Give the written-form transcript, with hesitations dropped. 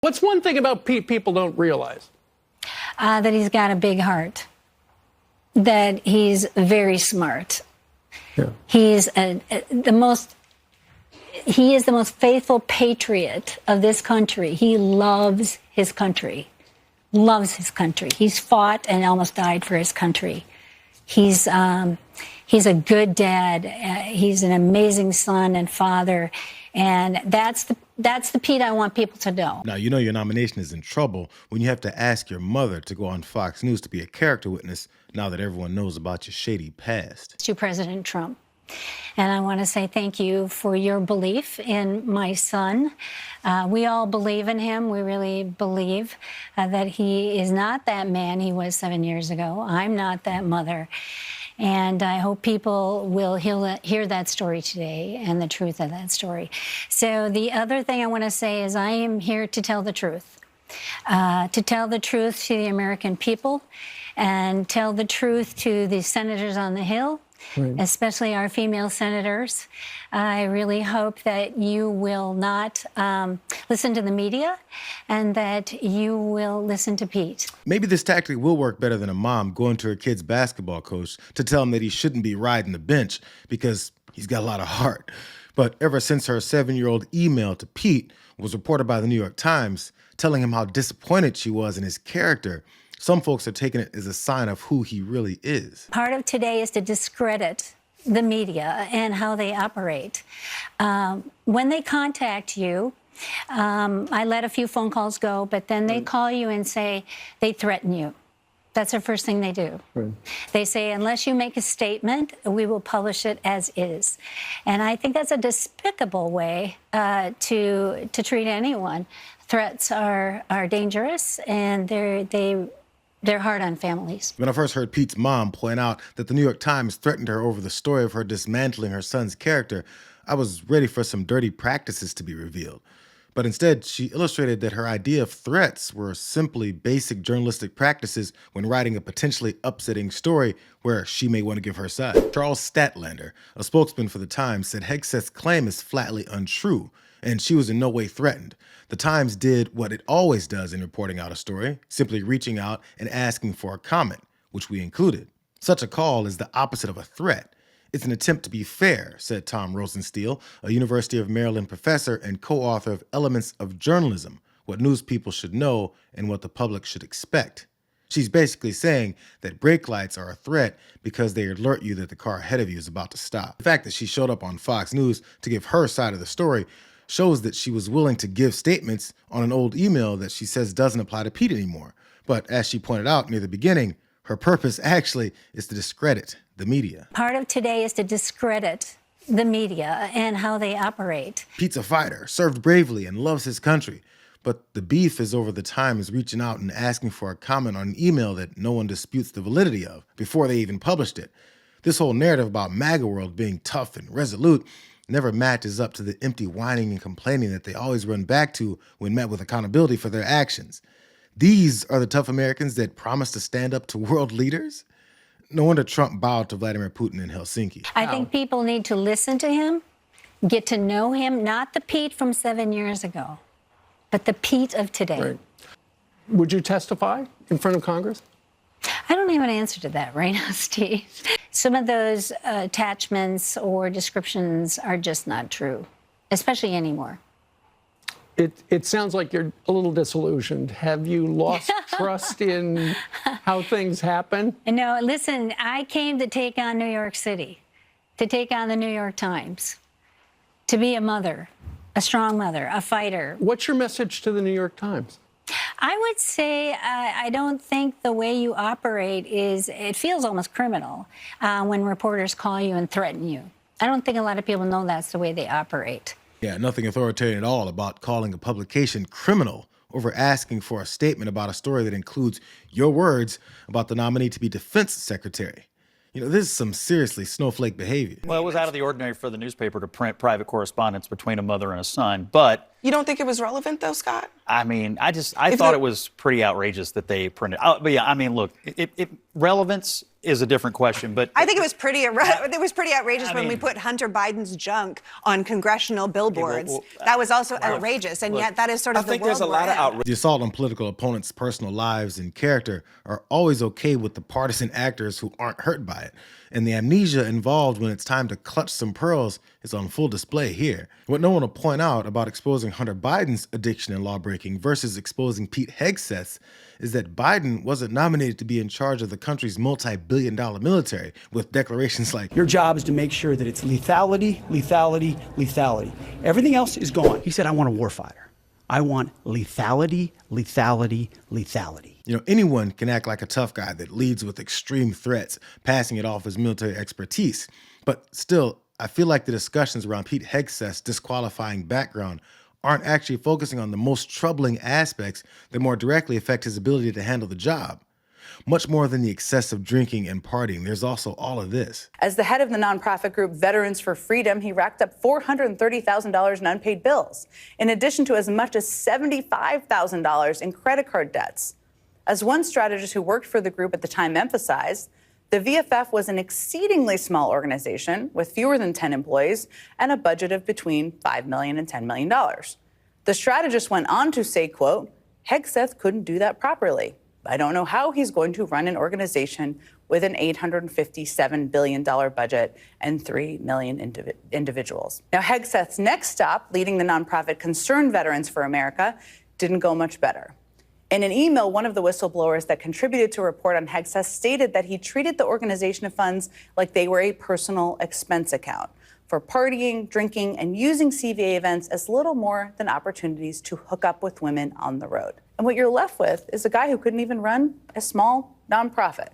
What's one thing about Pete people don't realize? That he's got a big heart, that he's very smart. Yeah. He is the most faithful patriot of this country. He loves his country, He's fought and almost died for his country. He's a good dad. He's an amazing son and father. And that's the Pete I want people to know. Now, you know your nomination is in trouble when you have to ask your mother to go on Fox News to be a character witness now that everyone knows about your shady past. To President Trump. And I want to say thank you for your belief in my son. We all believe in him. We really believe that he is not that man he was 7 years ago. I'm not that mother. And I hope people will hear that story today and the truth of that story. So the other thing I want to say is I am here to tell the truth. To tell the truth to the American people and tell the truth to the senators on the Hill, right, especially our female senators. I really hope that you will not listen to the media and that you will listen to Pete. Maybe this tactic will work better than a mom going to her kid's basketball coach to tell him that he shouldn't be riding the bench because he's got a lot of heart. But ever since her 7-year-old email to Pete was reported by the New York Times telling him how disappointed she was in his character, some folks are taking it as a sign of who he really is. Part of today is to discredit the media and how they operate. When they contact you, I let a few phone calls go, but then they call you and say they threaten you. That's the first thing they do. Right. They say, unless you make a statement, we will publish it as is. And I think that's a despicable way to treat anyone. Threats are dangerous, and they're hard on families. When I first heard Pete's mom point out that the New York Times threatened her over the story of her dismantling her son's character, I was ready for some dirty practices to be revealed. But instead, she illustrated that her idea of threats were simply basic journalistic practices when writing a potentially upsetting story where she may want to give her side. Charles Statlander, a spokesman for the Times, said Hegseth's claim is flatly untrue, and she was in no way threatened. The Times did what it always does in reporting out a story, simply reaching out and asking for a comment, which we included. Such a call is the opposite of a threat. It's an attempt to be fair, said Tom Rosenstiel, a University of Maryland professor and co-author of Elements of Journalism, What News People Should Know and What the Public Should Expect. She's basically saying that brake lights are a threat because they alert you that the car ahead of you is about to stop. The fact that she showed up on Fox News to give her side of the story shows that she was willing to give statements on an old email that she says doesn't apply to Pete anymore. But as she pointed out near the beginning, her purpose actually is to discredit the media. Part of today is to discredit the media and how they operate. Pete's a fighter, served bravely, and loves his country. But the beef is over the Times reaching out and asking for a comment on an email that no one disputes the validity of before they even published it. This whole narrative about MAGA world being tough and resolute never matches up to the empty whining and complaining that they always run back to when met with accountability for their actions. These are the tough Americans that promise to stand up to world leaders? No wonder Trump bowed to Vladimir Putin in Helsinki. I think people need to listen to him, get to know him, not the Pete from 7 years ago, but the Pete of today. Right. Would you testify in front of Congress? I don't have an answer to that right now, Steve. Some of those attachments or descriptions are just not true, especially anymore. It sounds like you're a little disillusioned. Have you lost trust in how things happen? No, listen, I came to take on New York City, to take on the New York Times, to be a mother, a strong mother, a fighter. What's your message to the New York Times? I would say I don't think the way you operate it feels almost criminal when reporters call you and threaten you. I don't think a lot of people know that's the way they operate. Yeah, nothing authoritarian at all about calling a publication criminal over asking for a statement about a story that includes your words about the nominee to be defense secretary. You know, this is some seriously snowflake behavior. Well, it was out of the ordinary for the newspaper to print private correspondence between a mother and a son, but You don't think it was relevant, though, Scott? I mean, I thought it was pretty outrageous that they printed. But yeah, I mean, look, relevance is a different question. But I think it was pretty outrageous when we put Hunter Biden's junk on congressional billboards. That was also outrageous, and yet that is sort of the world there's a lot of outrage. The assault on political opponents' personal lives and character are always okay with the partisan actors who aren't hurt by it. And the amnesia involved when it's time to clutch some pearls is on full display here. What no one will point out about exposing Hunter Biden's addiction and lawbreaking versus exposing Pete Hegseth's is that Biden wasn't nominated to be in charge of the country's multi-billion-dollar military with declarations like, "Your job is to make sure that it's lethality, lethality, lethality. Everything else is gone." He said, "I want a warfighter. I want lethality, lethality, lethality." You know, anyone can act like a tough guy that leads with extreme threats, passing it off as military expertise. But still, I feel like the discussions around Pete Hegseth's disqualifying background aren't actually focusing on the most troubling aspects that more directly affect his ability to handle the job. Much more than the excessive drinking and partying, there's also all of this. As the head of the nonprofit group Veterans for Freedom, he racked up $430,000 in unpaid bills, in addition to as much as $75,000 in credit card debts. As one strategist who worked for the group at the time emphasized, the VFF was an exceedingly small organization with fewer than 10 employees and a budget of between $5 million and $10 million. The strategist went on to say, quote, "Hegseth couldn't do that properly. I don't know how he's going to run an organization with an $857 billion budget and 3 million individuals." Now, Hegseth's next stop, leading the nonprofit Concerned Veterans for America, didn't go much better. In an email, one of the whistleblowers that contributed to a report on Hegseth stated that he treated the organization of funds like they were a personal expense account for partying, drinking, and using CVA events as little more than opportunities to hook up with women on the road. And what you're left with is a guy who couldn't even run a small nonprofit.